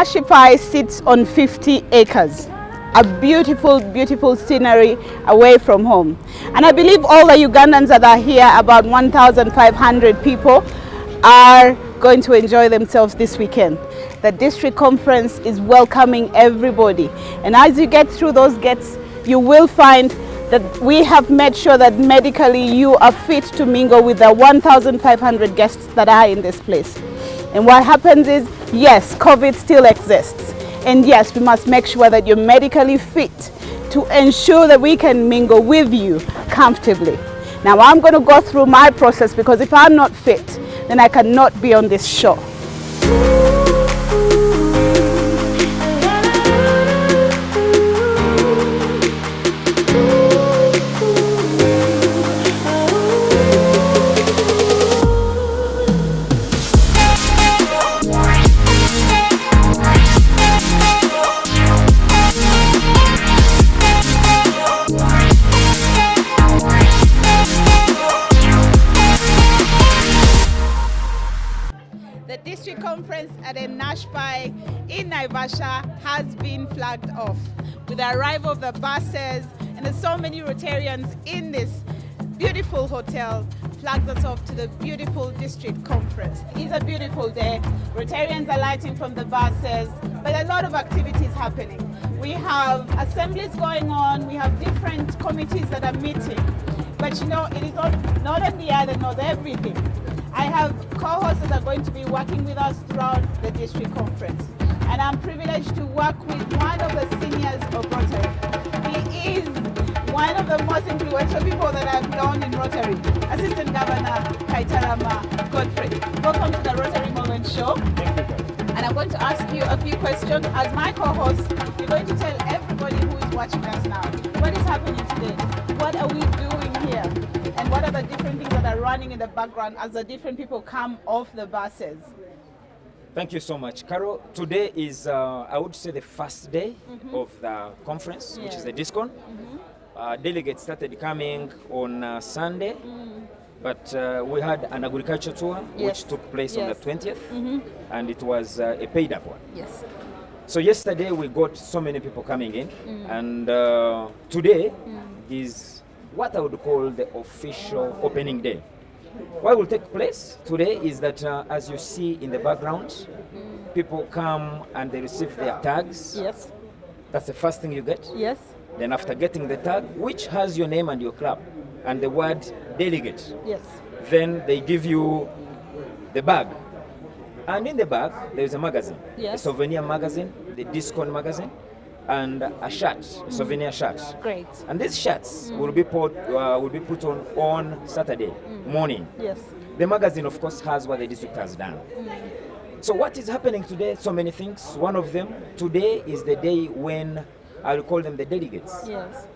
Nashipai sits on 50 acres. A beautiful, beautiful scenery away from home. And I believe all the Ugandans that are here, about 1,500 people, are going to enjoy themselves this weekend. The district conference is welcoming everybody. And as you get through those gates, you will find that we have made sure that medically you are fit to mingle with the 1,500 guests that are in this place. And what happens is, yes, COVID still exists. And yes, we must make sure that you're medically fit to ensure that we can mingle with you comfortably. Now I'm going to go through my process, because if I'm not fit, then I cannot be on this show. The district conference at NAIVASHA in NAIVASHA has been flagged off. With the arrival of the buses, and there's so many Rotarians in this beautiful hotel, flags us off to the beautiful district conference. It's a beautiful day. Rotarians are lighting from the buses, but a lot of activities happening. We have assemblies going on, we have different committees that are meeting. But you know, it is not only that knows everything. I have co-hosts that are going to be working with us throughout the district conference. And I'm privileged to work with one of the seniors of Rotary. He is one of the most influential people that I've known in Rotary, Assistant Governor Kaitarama Godfrey. Welcome to the Rotary Moment Show. Thank you, guys. And I'm going to ask you a few questions. As my co-host, you're going to tell everybody who is watching us now, what is happening today? What are we doing here? And what are the different things that are running in the background as the different people come off the buses? Thank you so much, Carol. Today is, I would say, the first day of the conference, which is the DISCON. Delegates started coming on Sunday, but we had an agriculture tour, which took place on the 20th, and it was a paid up one. Yes. So yesterday we got so many people coming in, and today is what I would call the official opening day. What will take place today is that, as you see in the background, people come and they receive their tags. Yes. That's the first thing you get. Yes. Then after getting the tag, which has your name and your club, and the word delegate, Yes. then they give you the bag. And in the bag, there's a magazine, Yes. a souvenir magazine, the DISCON magazine, and a shirt, a souvenir shirt. Great. And these shirts will be put on Saturday morning. Yes. The magazine, of course, has what the district has done. So what is happening today? So many things. One of them, today is the day when I'll call them the delegates. Yes.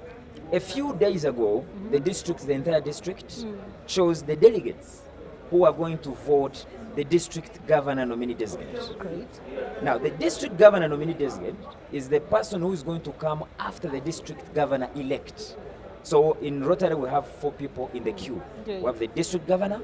A few days ago, the entire district chose the delegates who are going to vote the district governor nominee designate. Great. Now, the district governor nominee designate is the person who is going to come after the district governor elect. So in Rotary, we have 4 people in the queue. Good. We have the district governor,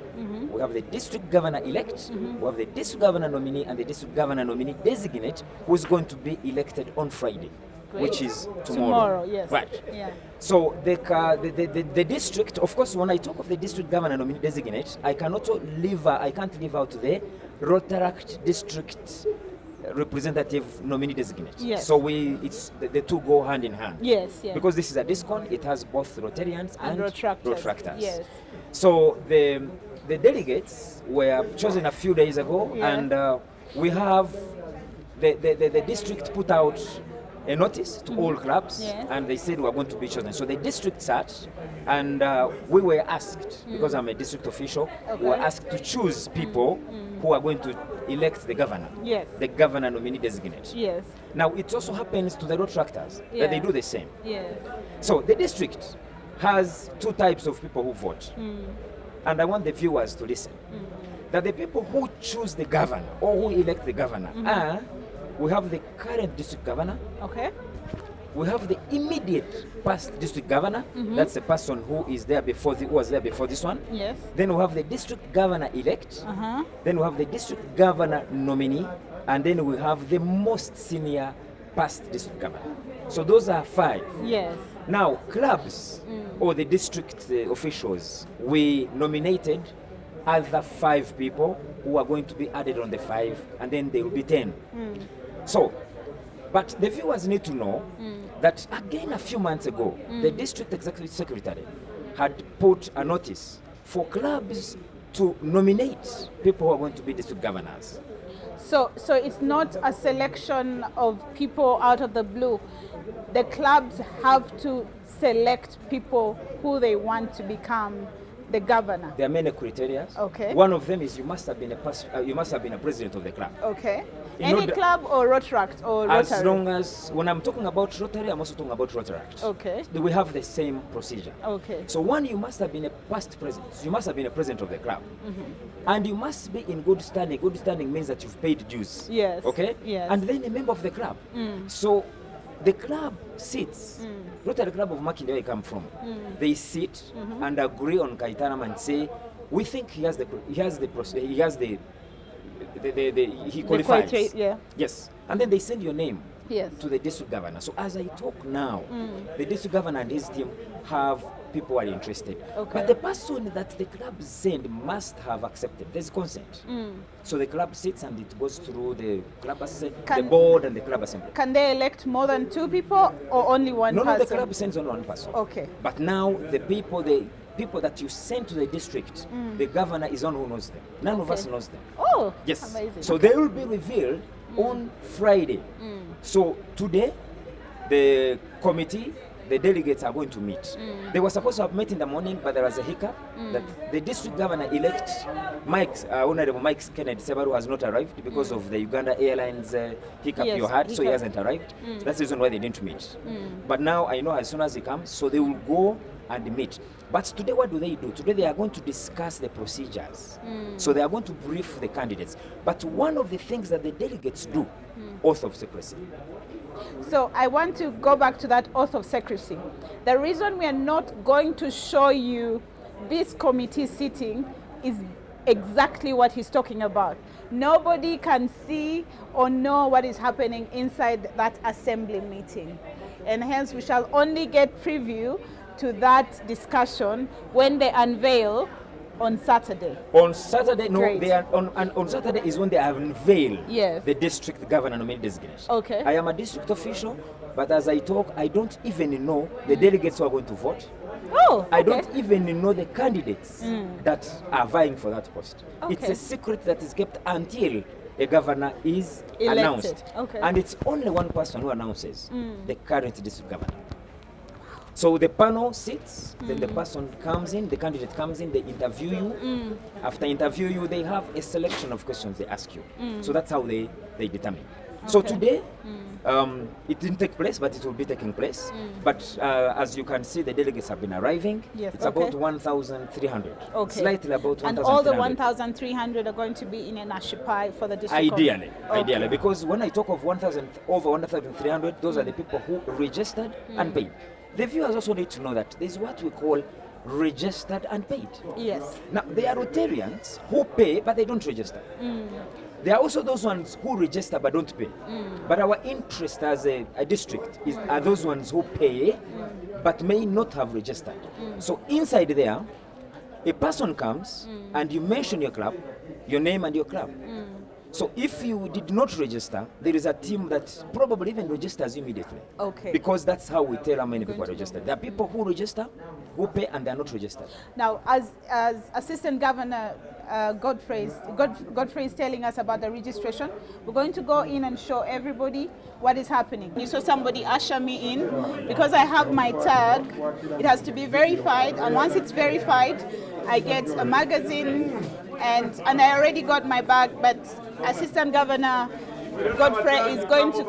we have the district governor elect, we have the district governor nominee, and the district governor nominee designate, who is going to be elected on Friday, Great. which is tomorrow. Tomorrow, yes. Right. Yeah. So the district, of course, when I talk of the district governor nominee designate, I can't leave out the Rotaract district representative nominee designate. Yes. So the two go hand in hand. Yes. Yes. Because this is a DISCON, it has both Rotarians and Rotaractors. Yes. So the delegates were chosen a few days ago, and we have the district put out a notice to all clubs, and they said we are going to be chosen. So the district sat, and we were asked, because I'm a district official, we were asked to choose people who are going to elect the governor, the governor nominee designate. Yes. Now, it also happens to the Rotaractors that they do the same. Yes. So the district has 2 types of people who vote, and I want the viewers to listen. That the people who choose the governor or who elect the governor are, we have the current district governor. Okay. We have the immediate past district governor. That's the person who was there before this one. Yes. Then we have the district governor elect. Then we have the district governor nominee. and then we have the most senior past district governor. So those are 5. Yes. Now, clubs or the district officials, we nominated other 5 people who are going to be added on the 5, and then there will be 10. So, but the viewers need to know that again a few months ago, the district executive secretary had put a notice for clubs to nominate people who are going to be district governors. So it's not a selection of people out of the blue. The clubs have to select people who they want to become the governor. There are many criteria. Okay. One of them is you must have been a president of the club. Okay. In Any club or Rotaract or Rotary? As long as, when I'm talking about Rotary, I'm also talking about Rotaract. Okay. We have the same procedure. Okay. So one, you must have been a past president. You must have been a president of the club. And you must be in good standing. Good standing means that you've paid dues. Yes. Okay? Yes. And then a member of the club. So the club sits. Rotary Club of Makinde, where I come from. They sit and agree on Kaitanam and say, we think he qualifies. Yeah. Yes. And then they send your name Yes. to the district governor. So as I talk now, the district governor and his team have people who are interested. Okay. But the person that the club send must have accepted. There's consent. So the club sits and it goes through the club the board and the club assembly. Can they elect more than 2 people or only one person? No, the club sends only one person. Okay. But now the people that you send to the district, the governor is one who knows them. None of us knows them. Oh, yes. Amazing. So they will be revealed on Friday. So today, the committee, the delegates are going to meet. They were supposed to have met in the morning, but there was a hiccup that the district governor-elect, Honorable Mike Kennedy Sebaru, has not arrived because of the Uganda Airlines hiccup you had, so he hasn't arrived. That's the reason why they didn't meet. But now I know as soon as he comes, so they will go and meet. But today, what do? Today they are going to discuss the procedures. So they are going to brief the candidates. But one of the things that the delegates do, oath of secrecy. So I want to go back to that oath of secrecy. The reason we are not going to show you this committee sitting is exactly what he's talking about. Nobody can see or know what is happening inside that assembly meeting. And hence we shall only get preview to that discussion when they unveil on Saturday. On Saturday, no, Great. they are on Saturday is when they unveil Yes. the district governor nominee designation. Okay. I am a district official, but as I talk, I don't even know the delegates who are going to vote. Oh, okay. I don't even know the candidates that are vying for that post. It's Okay. a secret that is kept until a governor is Elected. announced. Okay. And it's only one person who announces, the current district governor. So the panel sits, then the person comes in, the candidate comes in, they interview you. After interview you, they have a selection of questions they ask you. So that's how they determine. So today, it didn't take place, but it will be taking place. But as you can see, the delegates have been arriving. Yes, It's okay. about 1,300. Okay. Slightly about 1,300. And all the 1,300 are going to be in an Ashipai for the district. Ideally, because when I talk of over 1,300, those are the people who registered and paid. The viewers also need to know that there's what we call registered and paid. Yes. Now, there are Rotarians who pay, but they don't register. There are also those ones who register but don't pay. But our interest as a district are those ones who pay but may not have registered. So inside there, a person comes and you mention your club, your name and your club. So if you did not register, there is a team that probably even registers immediately. Okay. Because that's how we tell how many people are registered. There are people who register, who pay, and they are not registered. Now, as Assistant Governor Godfrey is telling us about the registration, we're going to go in and show everybody what is happening. You saw somebody usher me in. Because I have my tag, it has to be verified, and once it's verified, I get a magazine, and I already got my bag, but Assistant Governor Godfrey is going to...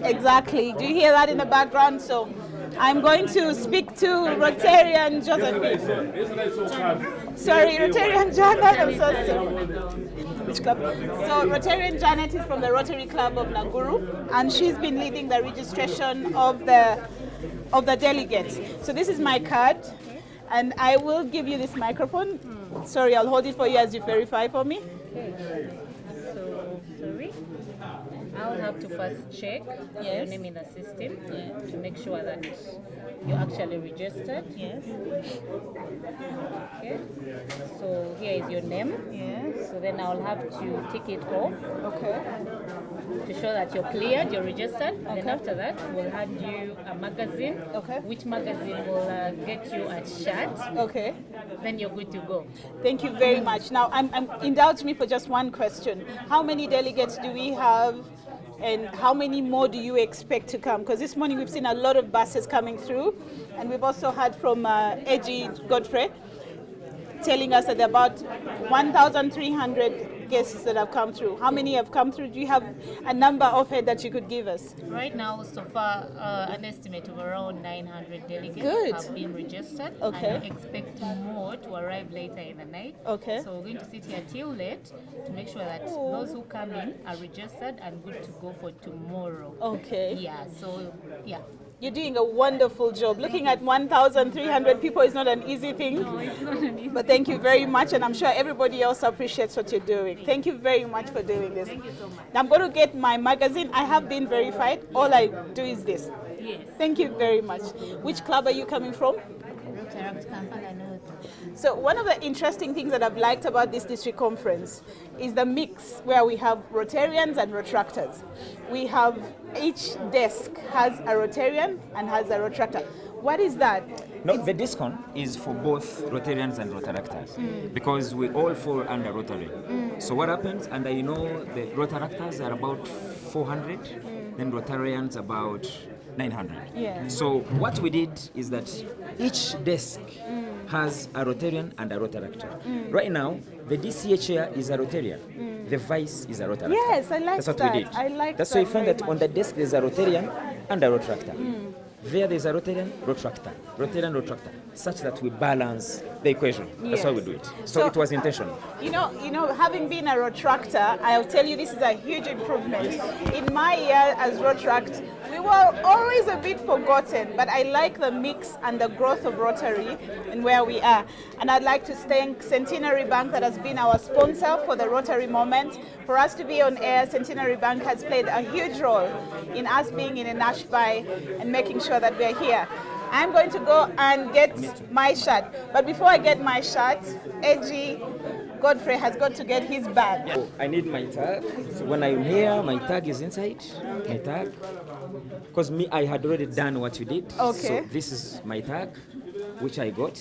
Exactly. Do you hear that in the background? So I'm going to speak to Rotarian Josephine. Sorry, Rotarian Janet, I'm so sorry. Which club? So Rotarian Janet is from the Rotary Club of Nakuru, and she's been leading the registration of the delegates. So this is my card, and I will give you this microphone. Sorry, I'll hold it for you as you verify for me. So Rotary. I'll have to first check your name in the system to make sure that you're actually registered. Yes. Okay. So here is your name. Yes. So then I'll have to take it off Okay. to show that you're cleared, you're registered. Okay. Then after that, we'll hand you a magazine. Okay. Which magazine will get you a shirt. Okay. Then you're good to go. Thank you very much. Now, indulge me for just one question. How many delegates do we have, and how many more do you expect to come? Because this morning we've seen a lot of buses coming through, and we've also heard from Eji Godfrey telling us that there are about 1,300 guests that have come through. How many have come through? Do you have a number offhand that you could give us? Right now, so far, an estimate of around 900 delegates Good. have been registered. Okay. And we expect more to arrive later in the night. Okay. So we're going to sit here till late to make sure that those who come in are registered and good to go for tomorrow. Okay. Yeah, so, yeah. You're doing a wonderful job. Looking at 1,300 people is not an easy thing. No, it's not an easy. But thank you very much, and I'm sure everybody else appreciates what you're doing. Thank you very much for doing this. Thank you so much. Now I'm going to get my magazine. I have been verified. All I do is this. Yes. Thank you very much. Which club are you coming from? Rotary Kampala North. So one of the interesting things that I've liked about this district conference is the mix where we have Rotarians and Retractors. We have, each desk has a Rotarian and has a Retractor. What is that? No, the discount is for both Rotarians and Rotaractors because we all fall under Rotary. So what happens, and I know the Rotaractors are about 400, then Rotarians about 900. Yeah. So what we did is that each desk has a Rotarian and a Rotaractor. Right now, the DCA chair is a Rotarian. The vice is a Rotaractor. Yes, I like That's what that. we did. I like That's that why you find very that on much. the desk there's a Rotarian and a Rotaractor. There's a Rotarian, Rotarian, Rotaractor, such that we balance the equation. That's how we Yes. do it. So it was intentional. You know, having been a Rotractor, I'll tell you this is a huge improvement. In my year as Rotract, we were always a bit forgotten, but I like the mix and the growth of Rotary and where we are. And I'd like to thank Centenary Bank that has been our sponsor for the Rotary moment. For us to be on air, Centenary Bank has played a huge role in us being in a Nashby and making sure that we're here. I'm going to go and get my shirt. But before I get my shirt, Eji Godfrey has got to get his bag. Oh, I need my tag. So when I'm here, my tag is inside. My tag. Because I had already done what you did. Okay. So this is my tag, which I got.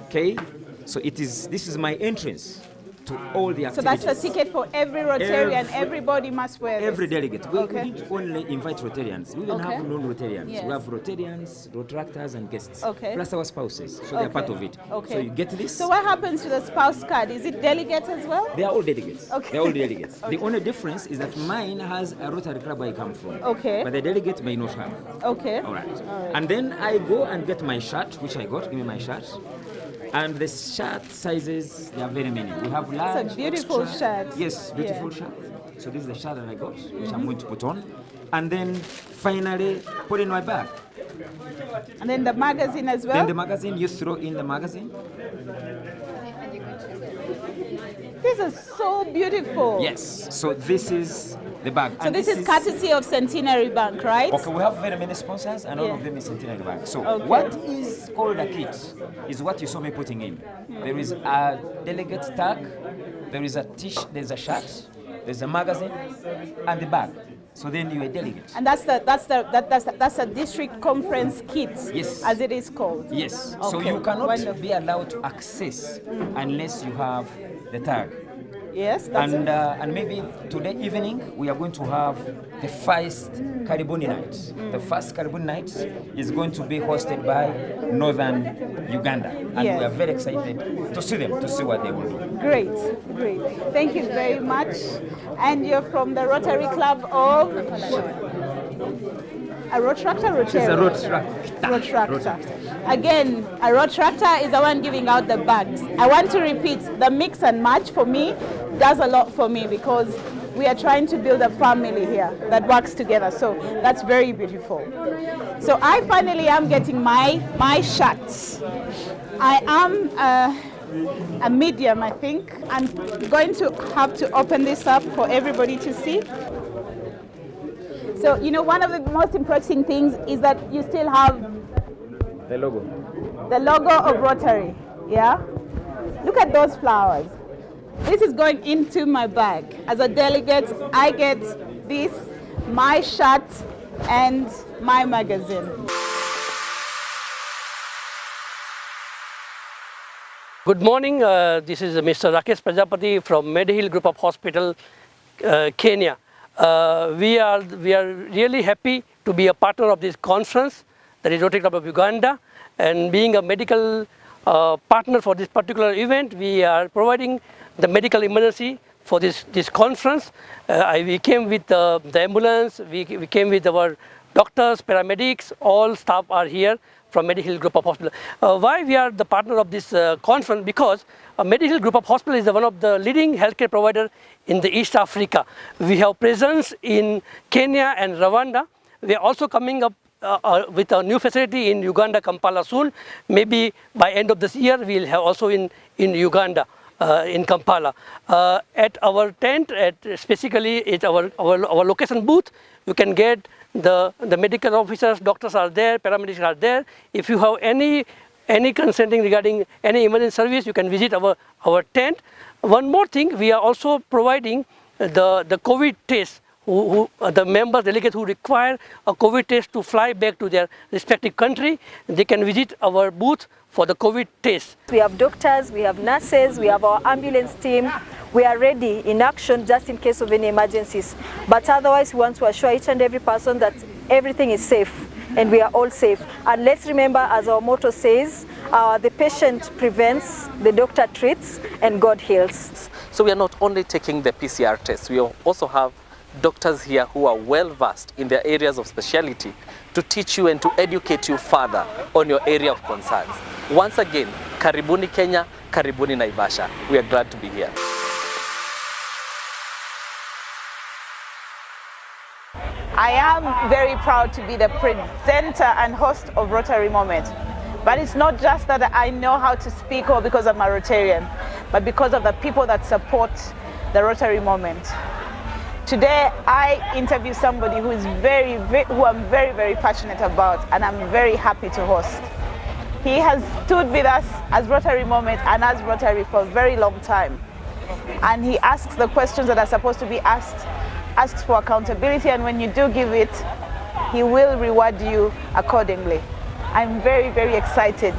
Okay. So this is my entrance to all the So activities. that's a ticket for every Rotarian. Everybody must wear this. Every delegate. We Okay. didn't only invite Rotarians. We even Okay. have non-Rotarians. Yes. We have Rotarians, Rotaractors, and guests. Okay. Plus our spouses. So they're part of it. Okay. So you get this. So what happens to the spouse card? Is it delegate as well? They are all delegates. Okay. They're all delegates. Okay. The only difference is that mine has a Rotary club I come from. Okay. But the delegate may not have. Okay. All right. And then I go and get my shirt, which I got. Give me my shirt. And the shirt sizes, there are very many. We have large, It's a beautiful extra- shirt. Yes, beautiful Yeah. shirt. So this is the shirt that I got, which I'm going to put on. And then finally put in my bag. And then the magazine as well? Then the magazine, you throw in the magazine. This is so beautiful. Yes. So this is the bag. So this is courtesy of Centenary Bank, right? Okay, we have very many sponsors, and all Yeah. of them is Centenary Bank. So Okay. what is called a kit is what you saw me putting in. There is a delegate tag, there is there's a shirt, there's a magazine, and the bag. So then you're a delegate. And that's a district conference kit, Yes. as it is called. Yes. So Okay, you cannot wonderful. be allowed to access unless you have the tag. Yes, that's it. And maybe today evening we are going to have the first Karibuni night. The first Karibuni night is going to be hosted by Northern Uganda, and Yes. we are very excited to see them, to see what they will do. Great, great. Thank you very much. And you're from the Rotary Club of a Rotractor Rotary. It's a road tractor. Rotractor. Again, a Rotractor is the one giving out the bags. I want to repeat, the mix and match for me does a lot for me because we are trying to build a family here that works together. So that's very beautiful. So I finally am getting my shirt. I am a medium, I think. I'm going to have to open this up for everybody to see. So, you know, one of the most interesting things is that you still have The logo. the logo of Rotary, yeah? Look at those flowers. This is going into my bag. As a delegate, I get this, my shirt, and my magazine. Good morning. This is Mr. Rakesh Prajapati from Medihill Group of Hospital, Kenya. We are really happy to be a partner of this conference, that is Rotary Club of Uganda, and being a medical partner for this particular event, we are providing the medical emergency for this conference. We came with the ambulance, we came with our doctors, paramedics, all staff are here from Medihill Group of Hospital. Why we are the partner of this conference? Because Medihill Group of Hospital is one of the leading healthcare provider in the East Africa. We have presence in Kenya and Rwanda. We are also coming up with a new facility in Uganda, Kampala soon. Maybe by end of this year, we'll have also in Uganda, in Kampala. At our tent, specifically at our location booth, you can get the medical officers, doctors are there, paramedics are there. If you have any consenting regarding any emergency service, you can visit our tent. One more thing, we are also providing the COVID test. The members, delegates who require a COVID test to fly back to their respective country, they can visit our booth for the COVID test. We have doctors, we have nurses, we have our ambulance team. We are ready in action just in case of any emergencies. But otherwise, we want to assure each and every person that everything is safe and we are all safe. And let's remember, as our motto says, the patient prevents, the doctor treats, and God heals. So we are not only taking the PCR test, we also have doctors here who are well versed in their areas of specialty to teach you and to educate you further on your area of concerns. Once again, karibuni Kenya, karibuni Naivasha. We are glad to be here. I am very proud to be the presenter and host of Rotary Moment. But it's not just that I know how to speak or because I'm a Rotarian, but because of the people that support the Rotary Moment. Today, I interview somebody who I'm very, very passionate about, and I'm very happy to host. He has stood with us as Rotary Moment and as Rotary for a very long time. And he asks the questions that are supposed to be asked, asks for accountability, and when you do give it, he will reward you accordingly. I'm very, very excited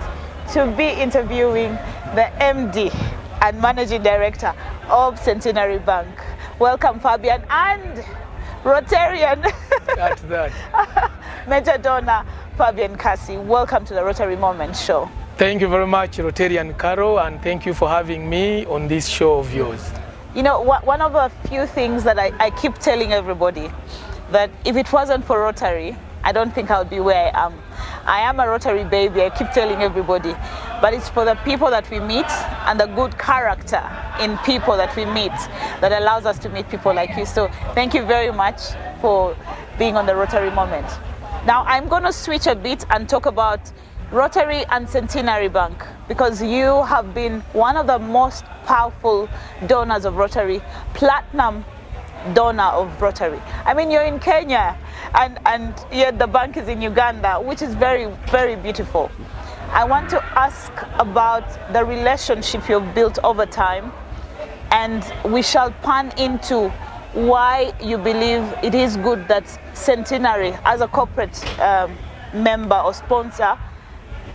to be interviewing the MD and Managing Director of Centenary Bank. Welcome, Fabian, and Rotarian. That's that. Major Donor Fabian Kasi. Welcome to the Rotary Moment show. Thank you very much, Rotarian Caro, and thank you for having me on this show of yours. You know, one of the few things that I keep telling everybody, that if it wasn't for Rotary, I don't think I would be where I am. I am a Rotary baby, I keep telling everybody, but it's for the people that we meet and the good character in people that we meet that allows us to meet people like you. So thank you very much for being on the Rotary Moment. Now I'm going to switch a bit and talk about Rotary and Centenary Bank, because you have been one of the most powerful donors of Rotary, platinum donor of Rotary. I mean, you're in Kenya and yet the bank is in Uganda, which is very, very beautiful. I want to ask about the relationship you've built over time, and we shall pan into why you believe it is good that Centenary, as a corporate member or sponsor,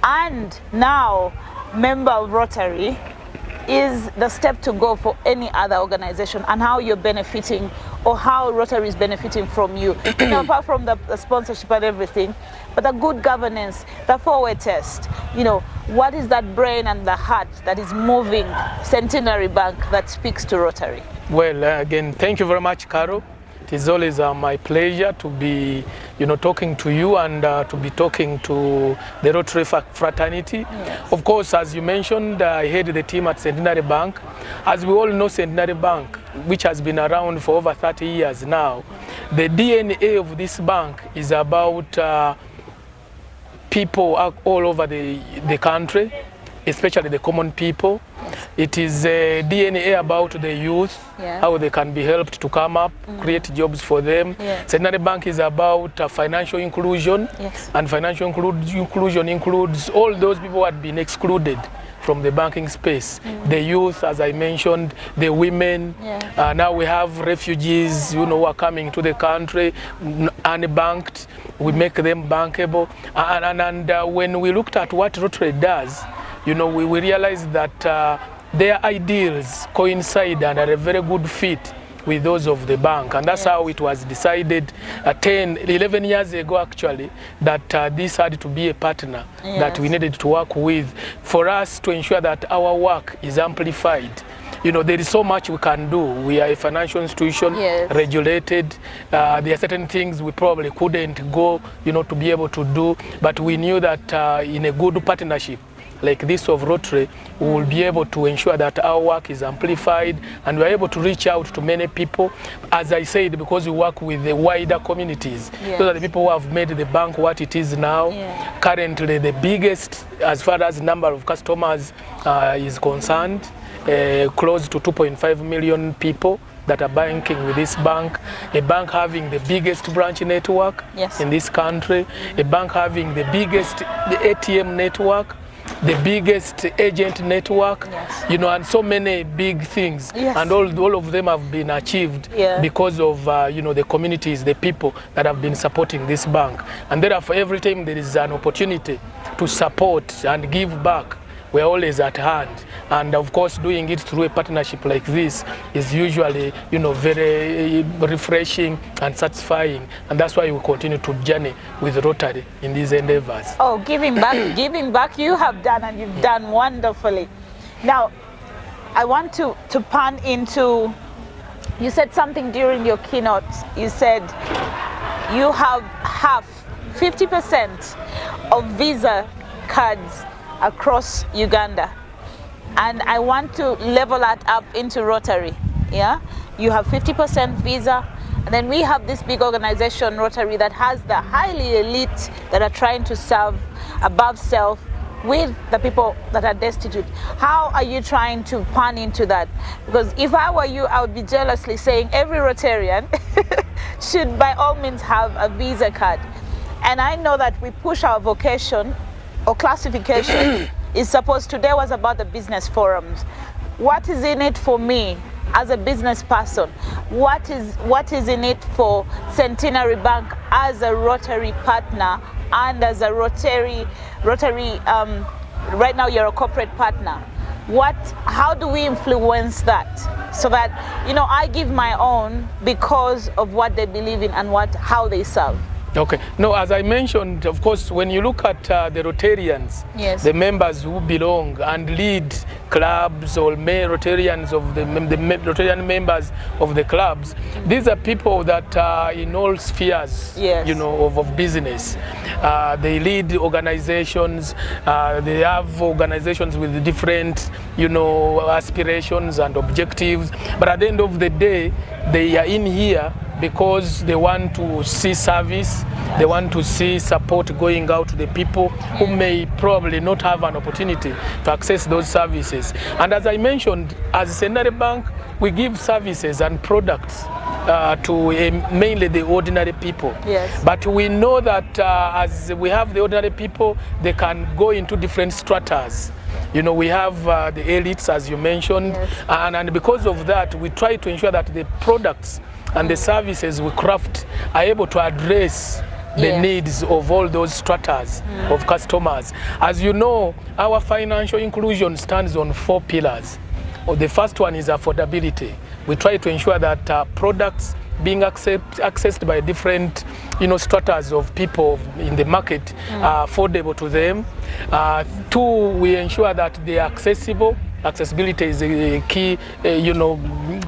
and now member of Rotary, is the step to go for any other organization, and how you're benefiting, or how Rotary is benefiting from you. You know, apart from the sponsorship and everything, but the good governance, the forward test, you know, what is that brain and the heart that is moving Centenary Bank that speaks to Rotary? Well, again, thank you very much, Caro. It is always my pleasure to be, talking to you and to be talking to the Rotary fraternity. Yes. Of course, as you mentioned, I head the team at Centenary Bank. As we all know, Centenary Bank, which has been around for over 30 years now, the DNA of this bank is about people all over the country, especially the common people. It is a DNA about the youth, Yeah. how they can be helped to come up, create jobs for them. Yeah. Centenary Bank is about financial inclusion, Yes. and financial inclusion includes all those people who had been excluded from the banking space. The youth, as I mentioned, the women. Yeah. Now we have refugees, who are coming to the country, unbanked. We make them bankable. And when we looked at what Rotary does, we realized that their ideals coincide and are a very good fit with those of the bank, and that's how it was decided 11 years ago actually, that this had to be a partner that we needed to work with for us to ensure that our work is amplified. There is so much we can do. We are a financial institution, regulated. There are certain things we probably couldn't go, to be able to do, but we knew that in a good partnership like this of Rotary, we will be able to ensure that our work is amplified and we are able to reach out to many people, as I said, because we work with the wider communities. Those are the people who have made the bank what it is now. Currently the biggest, as far as number of customers is concerned, close to 2.5 million people that are banking with this bank, a bank having the biggest branch network in this country, a bank having the biggest ATM network, the biggest agent network, and so many big things, and all of them have been achieved because of the communities, the people that have been supporting this bank. And therefore, every time there is an opportunity to support and give back, we're always at hand. And of course, doing it through a partnership like this is usually, very refreshing and satisfying. And that's why we continue to journey with Rotary in these endeavors. Oh, giving back you have done, and you've done wonderfully. Now, I want to pan into, you said something during your keynote. You said you have 50% of Visa cards across Uganda, and I want to level that up into Rotary. You have 50% Visa, and then we have this big organization Rotary that has the highly elite that are trying to serve above self with the people that are destitute. How are you trying to pan into that? Because if I were you, I would be jealously saying every Rotarian should by all means have a Visa card. And I know that we push our vocation or classification is supposed, today was about the business forums. What is in it for me as a business person? What is in it for Centenary Bank as a Rotary partner and as a Rotary, right now you're a corporate partner. How do we influence that so that, I give my own because of what they believe in and how they serve? Okay. No, as I mentioned, of course, when you look at the Rotarians, the members who belong and lead clubs or Rotarians of the Rotarian members of the clubs, these are people that are in all spheres, of business. They lead organizations. They have organizations with different, aspirations and objectives. But at the end of the day, they are in here because they want to see service, they want to see support going out to the people who may probably not have an opportunity to access those services. And as I mentioned, as Centenary Bank, we give services and products to mainly the ordinary people. But we know that as we have the ordinary people, they can go into different stratas. We have the elites, as you mentioned, and because of that, we try to ensure that the products and the services we craft are able to address the needs of all those stratas of customers. As you know, our financial inclusion stands on 4 pillars. The first one is affordability. We try to ensure that products being accessed by different stratas of people in the market are affordable to them. 2, we ensure that they are accessible. Accessibility is a key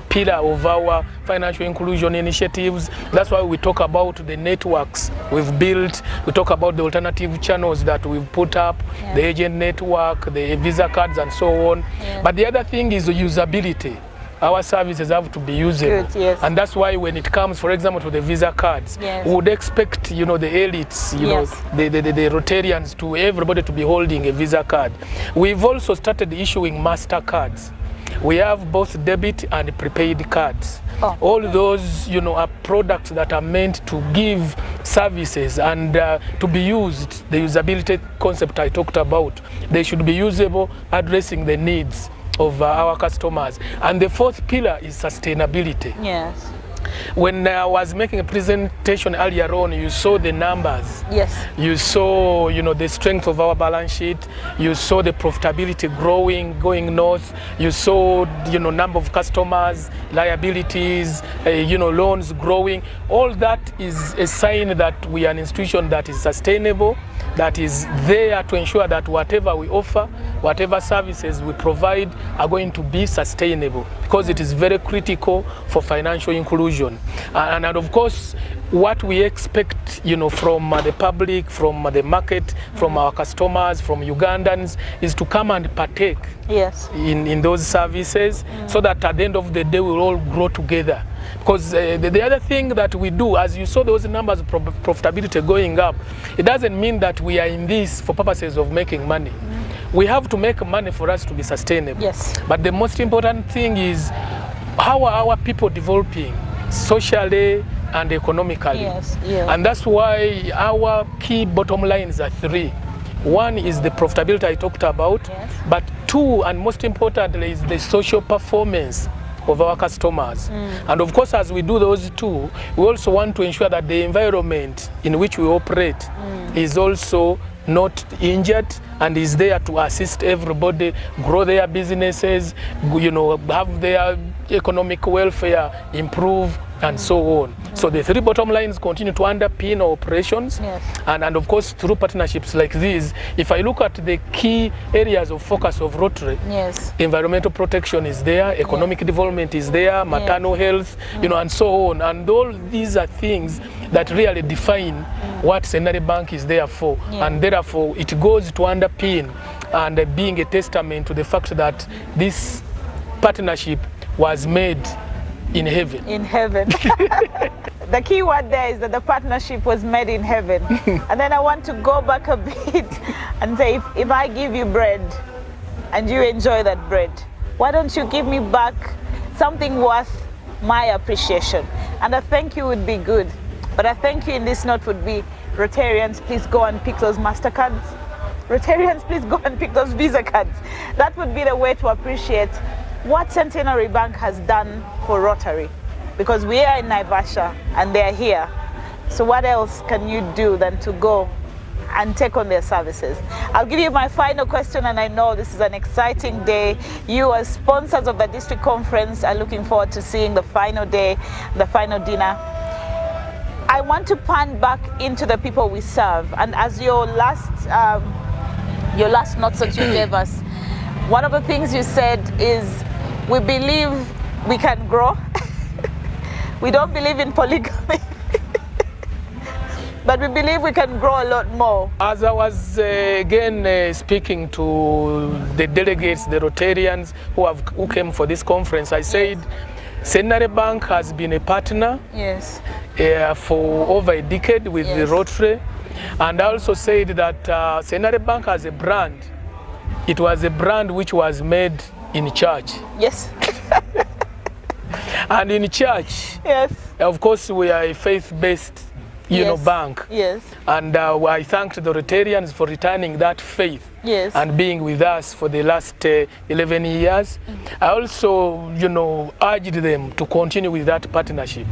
pillar of our financial inclusion initiatives. That's why we talk about the networks we've built. We talk about the alternative channels that we've put up, the agent network, the Visa cards and so on. But the other thing is usability. Our services have to be usable. And that's why when it comes, for example, to the Visa cards, we would expect, the elites, the Rotarians, everybody to be holding a Visa card. We've also started issuing MasterCards. We have both debit and prepaid cards. Oh. All those, you know, are products that are meant to give services and to be used. The usability concept I talked about, they should be usable, addressing the needs of our customers. And the fourth pillar is sustainability. Yes. When I was making a presentation earlier on, you saw the numbers. Yes. You saw, you know, the strength of our balance sheet. You saw the profitability growing, going north. You saw, you know, number of customers, liabilities, you know, loans growing. All that is a sign that we are an institution that is sustainable, that is there to ensure that whatever we offer, whatever services we provide are going to be sustainable, because it is very critical for financial inclusion. And of course, what we expect, you know, from the public, from the market, from our customers, from Ugandans, is to come and partake in those services, so that at the end of the day we'll all grow together. Because the other thing that we do, as you saw those numbers of profitability going up, it doesn't mean that we are in this for purposes of making money. We have to make money for us to be sustainable. Yes. But the most important thing is, how are our people developing socially and economically? Yes. Yes. And that's why our key bottom lines are three. One is the profitability I talked about, Yes. but two, and most importantly, is the social performance of our customers. And of course, as we do those two, we also want to ensure that the environment in which we operate is also not injured and is there to assist everybody grow their businesses, you know, have their economic welfare improve, and so on. So the three bottom lines continue to underpin our operations. Yes. And of course, through partnerships like these, if I look at the key areas of focus of Rotary, Yes. environmental protection is there, economic development is there, maternal health, you know, and so on. And all these are things that really define what Centenary Bank is there for. And therefore, it goes to underpin and being a testament to the fact that this partnership was made in heaven. In heaven. The key word there is that the partnership was made in heaven. And then I want to go back a bit and say, if I give you bread and you enjoy that bread, why don't you give me back something worth my appreciation? And a thank you would be good. But a thank you in this note would be, Rotarians, please go and pick those MasterCards. Rotarians, please go and pick those Visa cards. That would be the way to appreciate what Centenary Bank has done for Rotary, because we are in NAIVASHA and they're here. So what else can you do than to go and take on their services? I'll give you my final question, and I know this is an exciting day. You as sponsors of the district conference are looking forward to seeing the final day, the final dinner. I want to pan back into the people we serve, and as your last notes that you gave us, one of the things you said is, we believe we can grow. We don't believe in polygamy, but we believe we can grow a lot more. As I was again speaking to the delegates, the Rotarians who came for this conference, I said, Centenary Bank has been a partner for over a decade with the Rotary, and I also said that Centenary Bank as a brand, it was a brand which was made in church. Yes. And in church, of course, we are a faith-based, you know, bank. Yes. And I thanked the Rotarians for returning that faith and being with us for the last 11 years. I also, you know, urged them to continue with that partnership,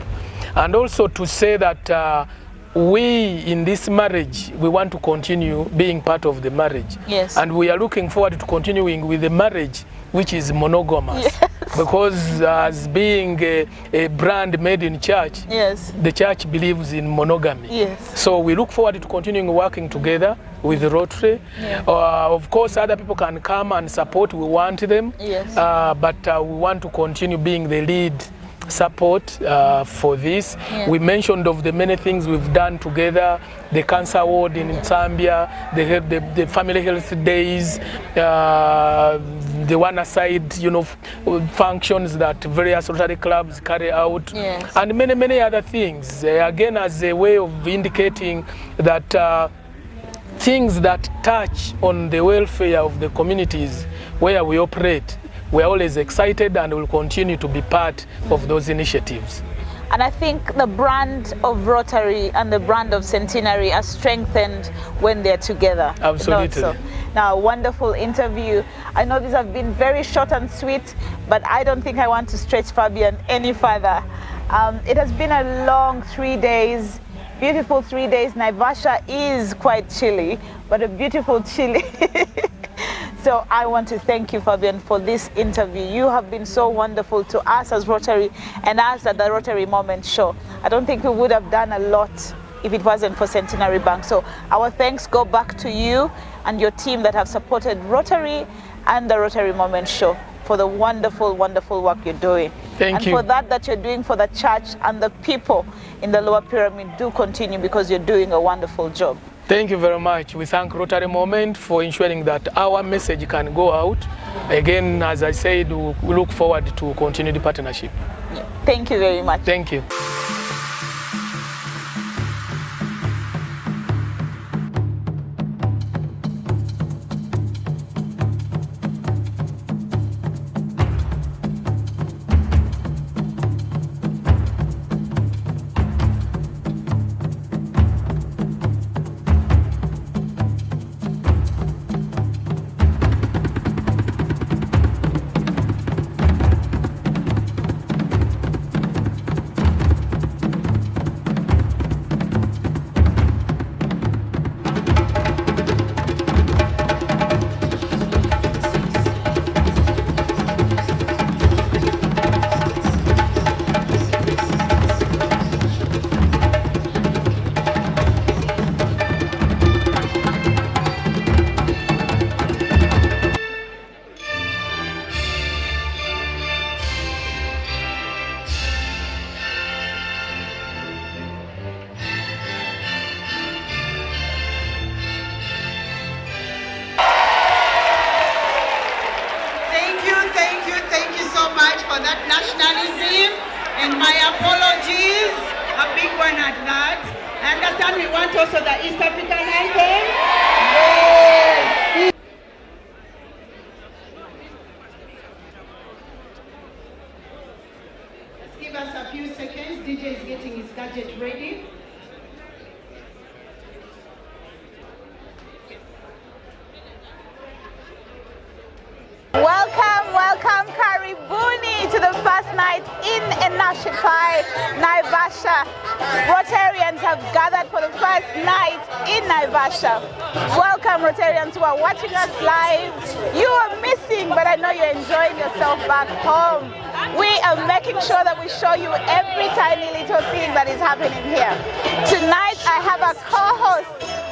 and also to say that we in this marriage, we want to continue being part of the marriage. Yes. And we are looking forward to continuing with the marriage which is monogamous. Because as being a brand made in church, the church believes in monogamy. So we look forward to continuing working together with the Rotary. Of course, other people can come and support. We want them. But we want to continue being the lead support for this. We mentioned of the many things we've done together, the cancer ward in Zambia, the family health days, the one aside, you know, functions that various Rotary clubs carry out, and many other things. Again, as a way of indicating that things that touch on the welfare of the communities where we operate, we are always excited and will continue to be part of those initiatives. And I think the brand of Rotary and the brand of Centenary are strengthened when they're together. Absolutely. So, now, wonderful interview. I know these have been very short and sweet, but I don't think I want to stretch Fabian any further. It has been a long 3 days, beautiful 3 days. NAIVASHA is quite chilly, but a beautiful chilly. So I want to thank you, Fabian, for this interview. You have been so wonderful to us as Rotary and us at the Rotary Moment Show. I don't think we would have done a lot if it wasn't for Centenary Bank. So our thanks go back to you and your team that have supported Rotary and the Rotary Moment Show for the wonderful, wonderful work you're doing. Thank you. And for that you're doing for the church and the people in the lower pyramid, do continue because you're doing a wonderful job. Thank you very much. We thank Rotary Moment for ensuring that our message can go out. Again, as I said, we look forward to continue the partnership. Thank you very much. Thank you. for that nationalism, and my apologies, a big one at that. I understand we want also the East African anthem. Yes. Let's give us a few seconds. DJ is getting his gadget ready. Welcome, Karibuni to the first night in NAIVASHA. Rotarians have gathered for the first night in NAIVASHA. Welcome, Rotarians who are watching us live. You are missing, but I know you're enjoying yourself back home. We are making sure that we show you every tiny little thing that is happening here. Tonight, I have a co-host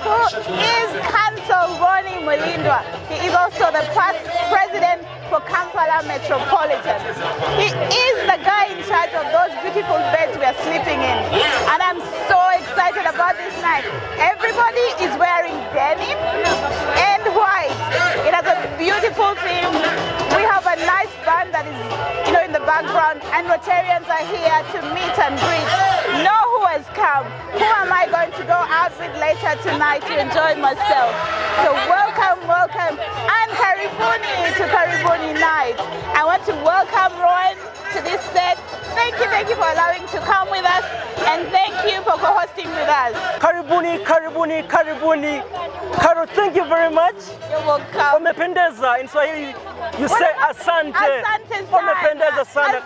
who is Council Ronnie Mulindwa. He is also the past president for Kampala Metropolitan. He is the guy in charge of those beautiful beds we are sleeping in. And I'm so excited about this night. Everybody is wearing denim and white. It has a beautiful theme. We have a nice band that is, in the background, and Rotarians are here to meet and greet. Know who has come. Who am I going to go out with later tonight to enjoy myself? So welcome, and Karibuni to Karibuni night. I want to welcome Rowan to this set. Thank you for allowing to come with us, and thank you for co-hosting with us. Karibuni. Karo, thank you very much. You're welcome. Umependeza. In Swahili, you say asante. Asante sana. Umependeza sana.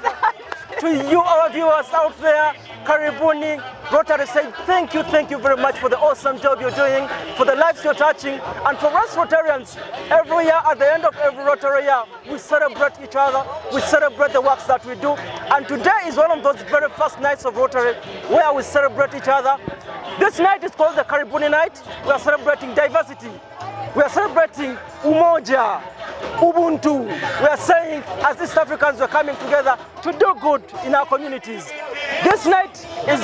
To you, our viewers out there, Karibuni. Rotary said thank you very much for the awesome job you're doing, for the lives you're touching, and for us Rotarians. Every year, at the end of every Rotary year, we celebrate each other, we celebrate the works that we do, and today is one of those very first nights of Rotary where we celebrate each other. This night is called the Karibuni night. We are celebrating diversity. We are celebrating umoja, ubuntu. We are saying as East Africans we are coming together to do good in our communities. This night is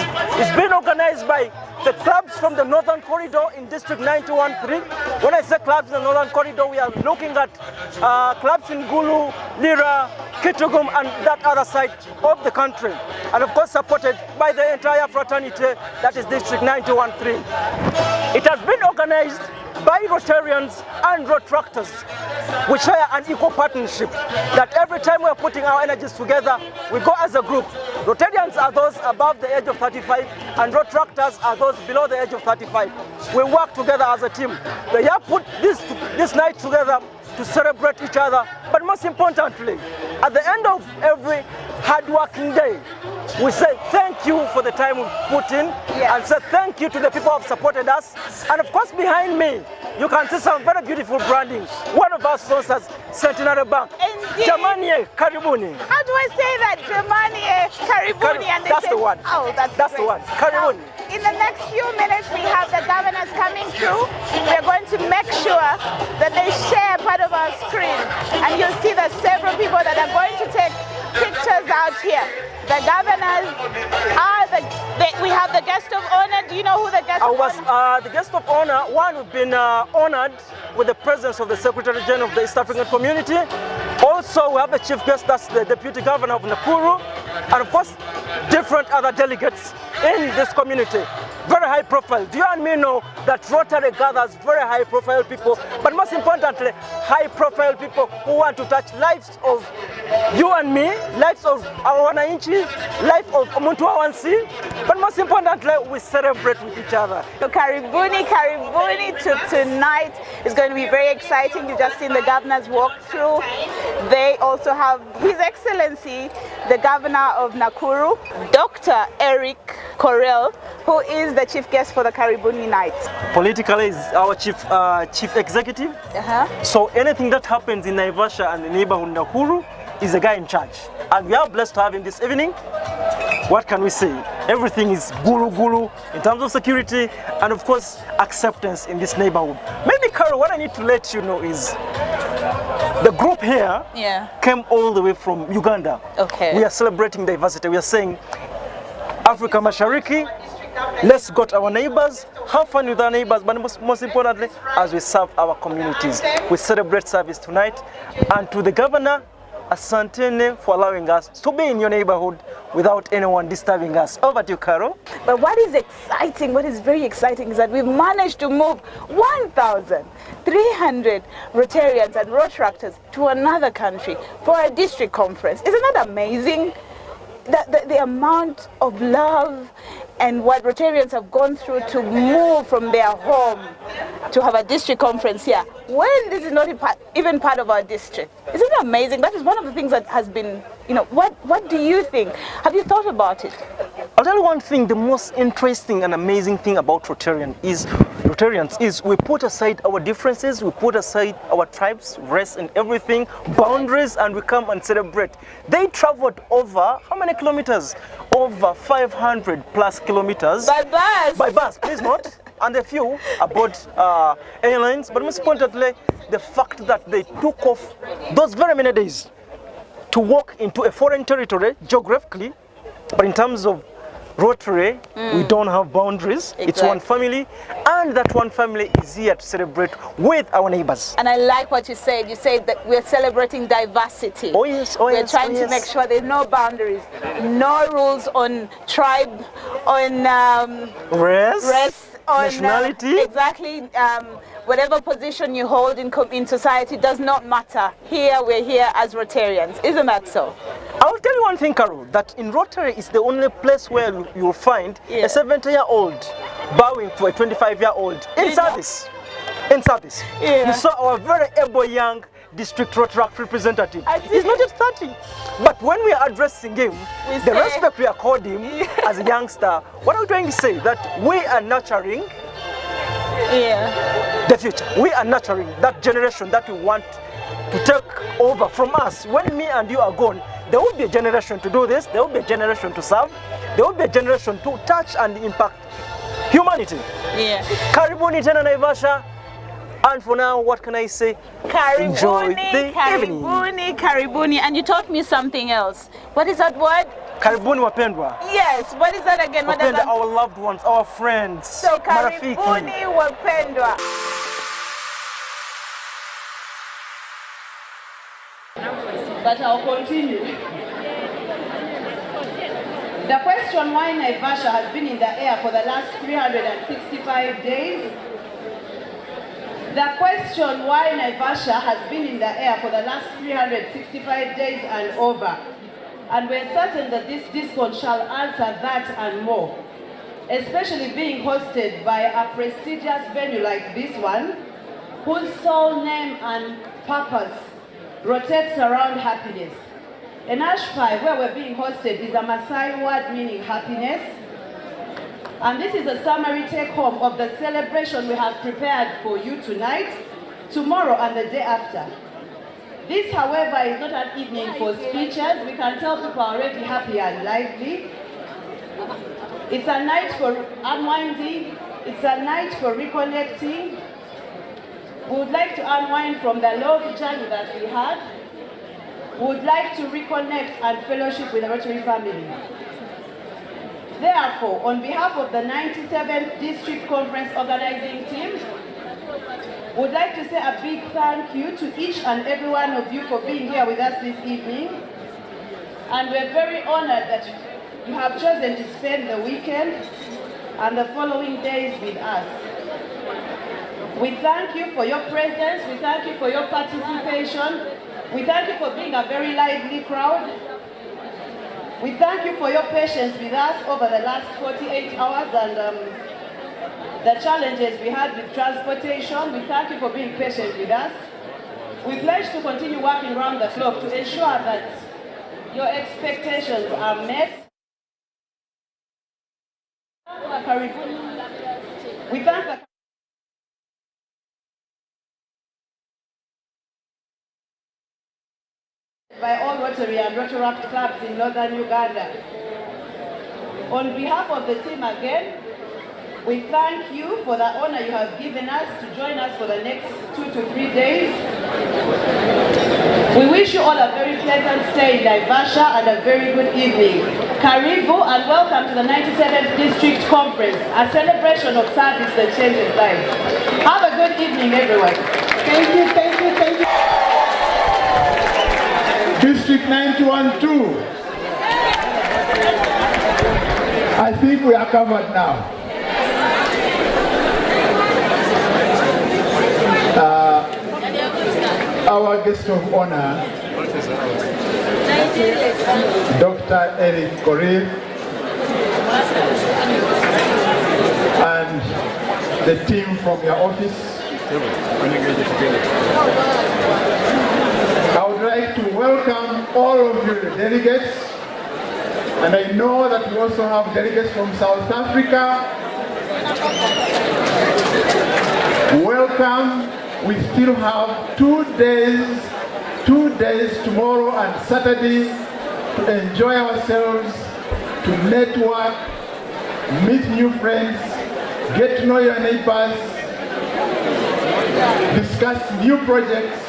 being organized by the clubs from the Northern Corridor in District 913. When I say clubs in the Northern Corridor, we are looking at clubs in Gulu, Lira, Kitugum, and that other side of the country. And of course supported by the entire fraternity that is District 913. It has been organized by Rotarians and Rotractors. We share an equal partnership that every time we're putting our energies together, we go as a group. Rotarians are those above the age of 35 and Rotractors are those below the age of 35. We work together as a team. We have put this night together to celebrate each other, but most importantly, at the end of every hard-working day, we say thank you for the time we've put in, and say thank you to the people who have supported us. And of course, behind me, you can see some very beautiful branding. One of our sponsors, Centenary Bank. Jamani, karibuni. How do I say that? Jamani, karibuni. And that's the one. Oh, that's the one. Karibuni. Now, in the next few minutes, we have the governors coming through. We're going to make sure that they share part of our screen. And you'll see that several people that are going to take pictures out here. The governors are we have the guest of honor. Do you know who the guest of honor? The guest of honor, one who's been honored with the presence of the Secretary General of the East African Community. Also, we have the chief guest, that's the Deputy Governor of Nakuru, and of course, different other delegates in this community. Very high profile. Do you and me know that Rotary gathers very high profile people, but most importantly, high profile people who want to touch lives of you and me, lives of our wananchi, life of Omuntu Awansi, but most importantly, we celebrate with each other. So karibuni to tonight is going to be very exciting. You've just seen the governors walk through. They also have His Excellency, the Governor of Nakuru, Dr. Eric Correll, who is the chief guest for the Karibuni night. Politically is our chief executive. So anything that happens in Naivasha and the neighborhood Nakuru is the guy in charge. And we are blessed to have him this evening. What can we say? Everything is guru in terms of security and of course acceptance in this neighborhood. Maybe Carol, what I need to let you know is the group here came all the way from Uganda. Okay. We are celebrating diversity. We are saying Africa Mashariki, let's go to our neighbors, have fun with our neighbors, but most importantly, as we serve our communities. We celebrate service tonight. And to the governor, Asantene for allowing us to be in your neighborhood without anyone disturbing us. Over to you, Carol. But what is exciting, what is very exciting is that we've managed to move 1,300 Rotarians and Rotractors to another country for a district conference. Isn't that amazing? The amount of love and what Rotarians have gone through to move from their home to have a district conference here, when this is not even part of our district. Isn't it amazing? That is one of the things that has been, what do you think? Have you thought about it? I'll tell you one thing, the most interesting and amazing thing about Rotarians is we put aside our differences, we put aside our tribes, race and everything, boundaries, and we come and celebrate. They traveled over, how many kilometers? Over 500 plus kilometers. By bus? By bus, please note. And a few aboard airlines, but most importantly, the fact that they took off those very many days to walk into a foreign territory geographically, but in terms of Rotary, we don't have boundaries. Exactly. It's one family, and that one family is here to celebrate with our neighbors. And I like what you said. You said that we're celebrating diversity. Oh yes, oh we're yes. We're trying to make sure there's no boundaries, no rules on tribe, on race, on nationality. Exactly. Whatever position you hold in society does not matter. Here, we're here as Rotarians. Isn't that so? I will tell you one thing, Carol, that in Rotary is the only place where you'll find a 70-year-old bowing to a 25-year-old in service. In service. You saw our very able young district Rotaract representative. He's not just 30. But when we are addressing him, the respect we accord him as a youngster, what are we trying to say? That we are nurturing the future. We are nurturing that generation that we want to take over from us. When me and you are gone, there will be a generation to do this, there will be a generation to serve, there will be a generation to touch and impact humanity. Karibuni tena Naivasha. And for now, what can I say? Karibuni, enjoy the evening. Karibuni. And you taught me something else. What is that word? Karibuni wapendwa. Yes, what is that again? What does that... Our loved ones, our friends. So karibuni wapendwa. But I'll continue. The question why Naivasha has been in the air for the last 365 days The question why NAIVASHA has been in the air for the last 365 days and over. And we're certain that this discourse shall answer that and more, especially being hosted by a prestigious venue like this one, whose sole name and purpose rotates around happiness. In Ashpai, where we're being hosted, is a Maasai word meaning happiness. And this is a summary take-home of the celebration we have prepared for you tonight, tomorrow, and the day after. This, however, is not an evening for speeches. We can tell people are already happy and lively. It's a night for unwinding. It's a night for reconnecting. We would like to unwind from the long journey that we had. We would like to reconnect and fellowship with the Rotary family. Therefore, on behalf of the 97th District Conference Organizing Team, we would like to say a big thank you to each and every one of you for being here with us this evening. And we're very honored that you have chosen to spend the weekend and the following days with us. We thank you for your presence. We thank you for your participation. We thank you for being a very lively crowd. We thank you for your patience with us over the last 48 hours and the challenges we had with transportation. We thank you for being patient with us. We pledge to continue working around the clock to ensure that your expectations are met. We thank the by all Rotary and Rotaract clubs in northern Uganda. On behalf of the team again, we thank you for the honor you have given us to join us for the next 2 to 3 days. We wish you all a very pleasant stay in NAIVASHA and a very good evening. Karibu and welcome to the 97th District Conference, a celebration of service that changes lives. Have a good evening, everyone. Thank you, thank you, thank you. District 91-2. I think we are covered now. Our guest of honor, Dr. Eric Korir, and the team from your office. I would like to welcome all of you, the delegates, and I know that we also have delegates from South Africa. Welcome. We still have 2 days, tomorrow and Saturday, to enjoy ourselves, to network, meet new friends, get to know your neighbors, discuss new projects.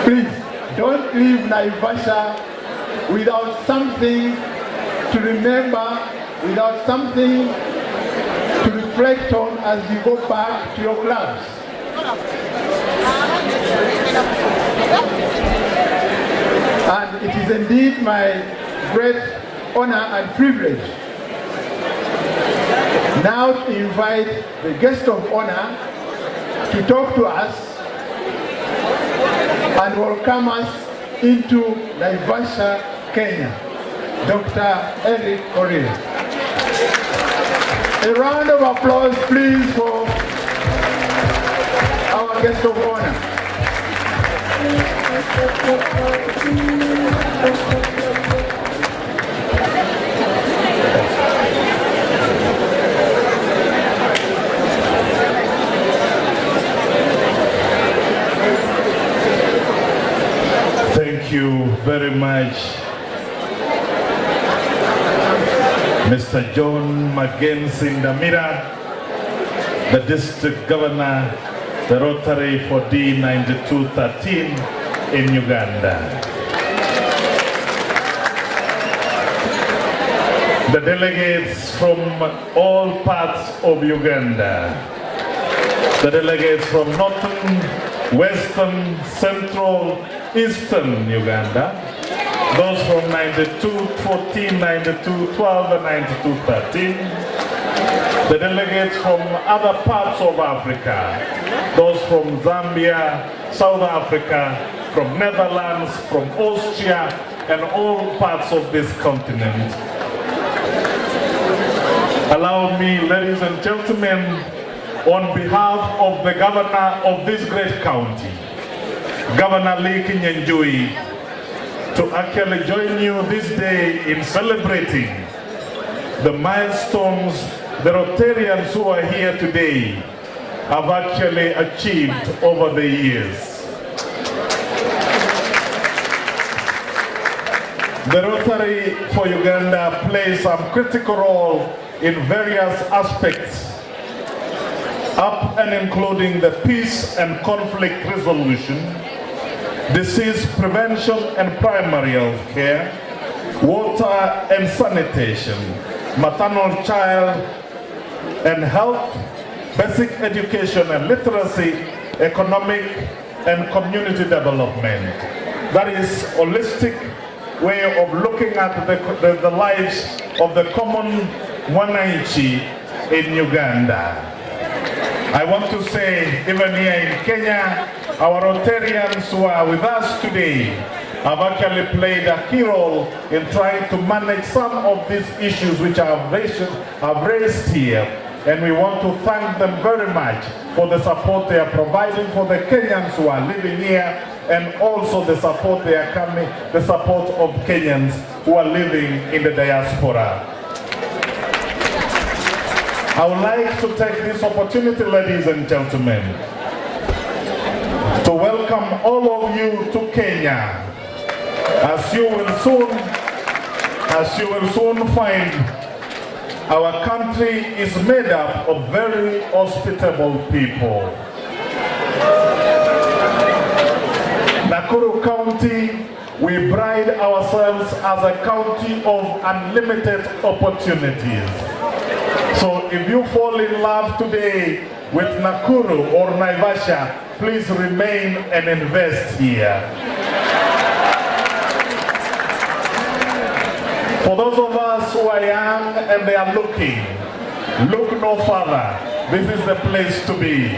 Please, don't leave NAIVASHA without something to remember, without something to reflect on as you go back to your clubs. And it is indeed my great honor and privilege now to invite the guest of honor to talk to us and welcome us into NAIVASHA, Kenya, Dr. Eric Korir. A round of applause, please, for our guest of honor. Thank you very much, Mr. John Magensindamira, the District Governor, the Rotary for D9213 in Uganda. The delegates from all parts of Uganda, the delegates from northern, western, central, eastern Uganda, those from 9214, 9212 and 9213, the delegates from other parts of Africa, those from Zambia, South Africa, from Netherlands, from Austria, and all parts of this continent. Allow me, ladies and gentlemen, on behalf of the governor of this great county, Governor Lee Kinyanjui, to actually join you this day in celebrating the milestones the Rotarians who are here today have actually achieved over the years. The Rotary for Uganda plays some critical role in various aspects, up and including the peace and conflict resolution, disease prevention and primary health care, water and sanitation, maternal child and health, basic education and literacy, economic and community development. That is holistic way of looking at the lives of the common wananchi in Uganda. I want to say, even here in Kenya, our Rotarians who are with us today have actually played a key role in trying to manage some of these issues which I've raised here. And we want to thank them very much for the support they are providing for the Kenyans who are living here, and also the support they are the support of Kenyans who are living in the diaspora. I would like to take this opportunity, ladies and gentlemen, to welcome all of you to Kenya. As you will soon find, our country is made up of very hospitable people. Nakuru County, we pride ourselves as a county of unlimited opportunities. So if you fall in love today with Nakuru or Naivasha, please remain and invest here. For those of us who are young and they are looking, look no further. This is the place to be.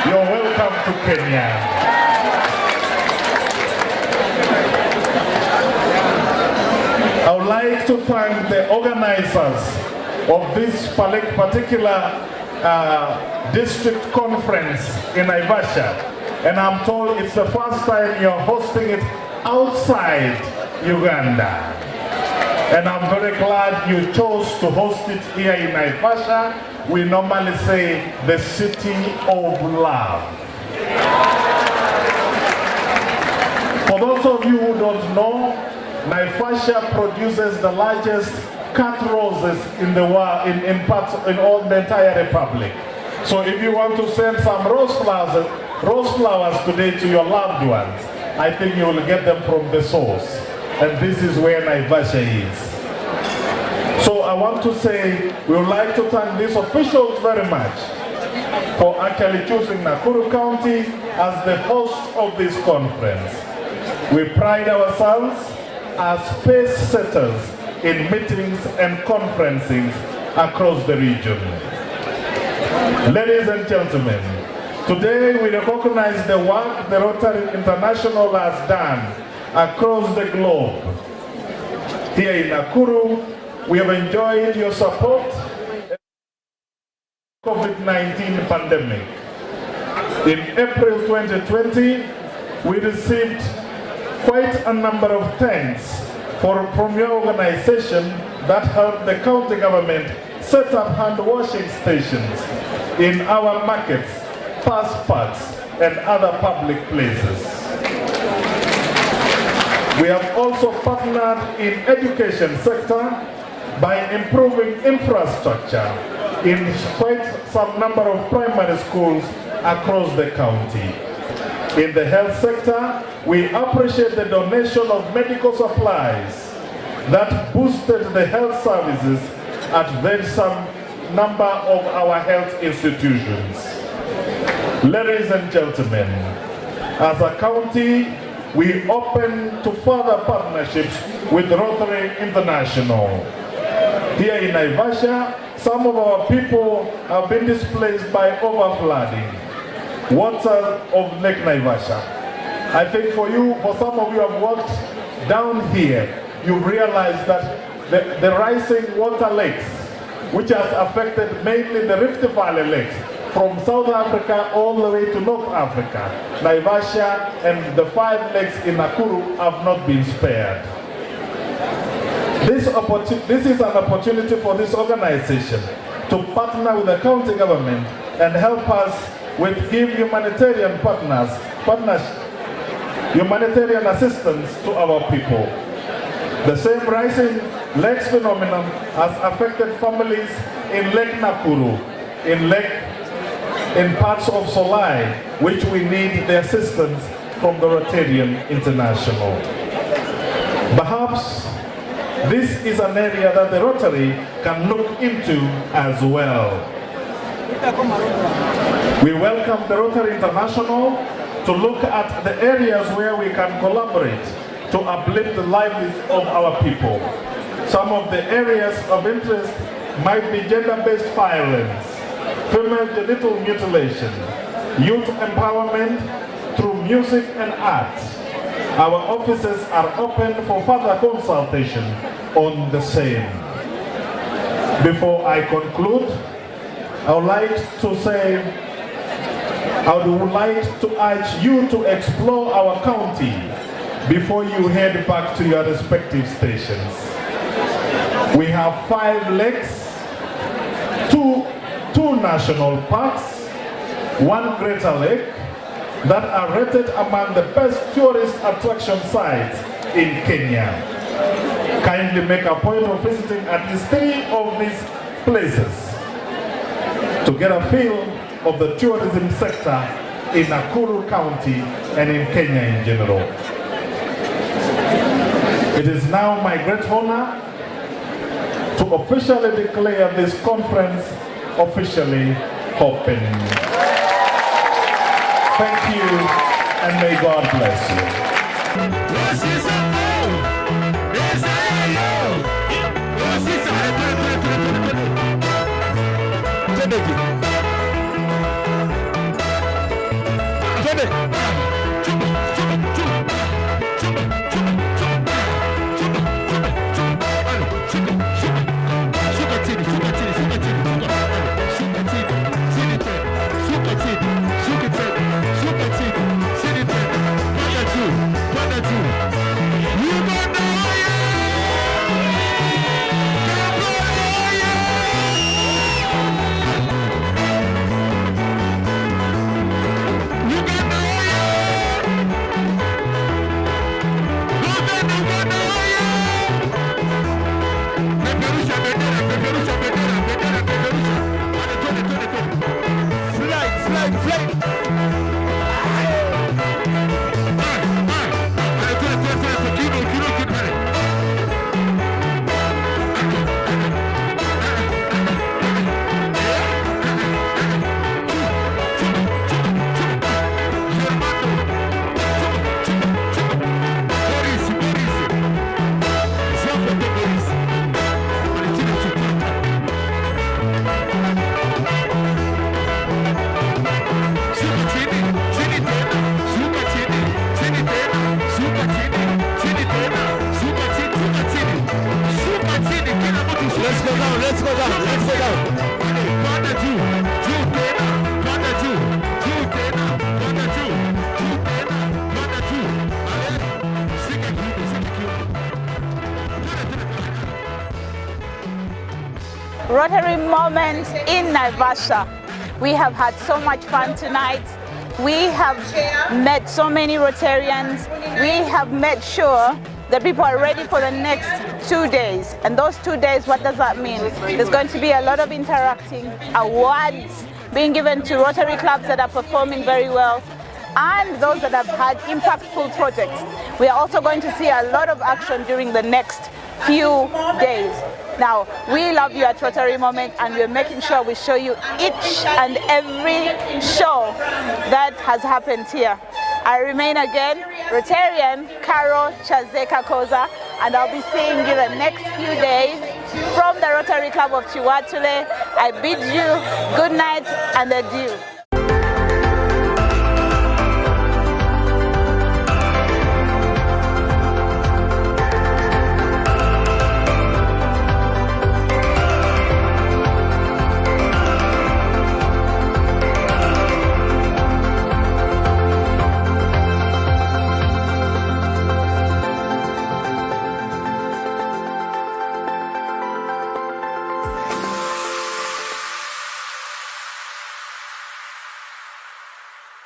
You're welcome to Kenya. I would like to thank the organizers of this particular district conference in NAIVASHA. And I'm told it's the first time you're hosting it outside Uganda. And I'm very glad you chose to host it here in NAIVASHA. We normally say the city of love. For those of you who don't know, NAIVASHA produces the largest cut roses in the world, in all the entire republic. So if you want to send some rose flowers today to your loved ones, I think you will get them from the source. And this is where NAIVASHA is. So I want to say, we would like to thank these officials very much for actually choosing Nakuru County as the host of this conference. We pride ourselves as pace setters in meetings and conferences across the region. Ladies and gentlemen, today we recognize the work the Rotary International has done across the globe. Here in Nakuru, we have enjoyed your support in the COVID-19 pandemic. In April 2020, we received quite a number of thanks from your organization that helped the county government set up hand washing stations in our markets, passports, and other public places. We have also partnered in education sector by improving infrastructure in quite some number of primary schools across the county. In the health sector, we appreciate the donation of medical supplies that boosted the health services at some number of our health institutions. Ladies and gentlemen, as a county, we open to further partnerships with Rotary International. Here in NAIVASHA, some of our people have been displaced by overflooding. Water of Lake Naivasha. I think for some of you who have walked down here, you've realized that the rising water lakes, which has affected mainly the Rift Valley lakes, from South Africa all the way to North Africa, Naivasha and the 5 lakes in Nakuru have not been spared. This is an opportunity for this organization to partner with the county government and help us give humanitarian humanitarian assistance to our people. The same rising lakes phenomenon has affected families in Lake Nakuru, in parts of Solai, which we need the assistance from the Rotarian International. Perhaps this is an area that the Rotary can look into as well. We welcome the Rotary International to look at the areas where we can collaborate to uplift the lives of our people. Some of the areas of interest might be gender-based violence, female genital mutilation, youth empowerment through music and art. Our offices are open for further consultation on the same. Before I conclude, I would like to urge you to explore our county before you head back to your respective stations. We have 5 lakes, 2 national parks, 1 greater lake that are rated among the best tourist attraction sites in Kenya. Kindly make a point of visiting at least 3 of these places to get a feel of the tourism sector in Nakuru County and in Kenya in general. It is now my great honor to officially declare this conference officially open. Thank you, and may God bless you. Rotary moment in Naivasha. We have had so much fun tonight. We have met so many Rotarians. We have made sure that people are ready for the next 2 days. And those 2 days, what does that mean? There's going to be a lot of interacting, awards being given to Rotary clubs that are performing very well, and those that have had impactful projects. We are also going to see a lot of action during the next few days. Now, we love you at Rotary Moment, and we're making sure we show you each and every show that has happened here. I remain again Rotarian Caro Chazeka Koza, and I'll be seeing you the next few days from the Rotary Club of Chiwatule, I bid you good night and adieu.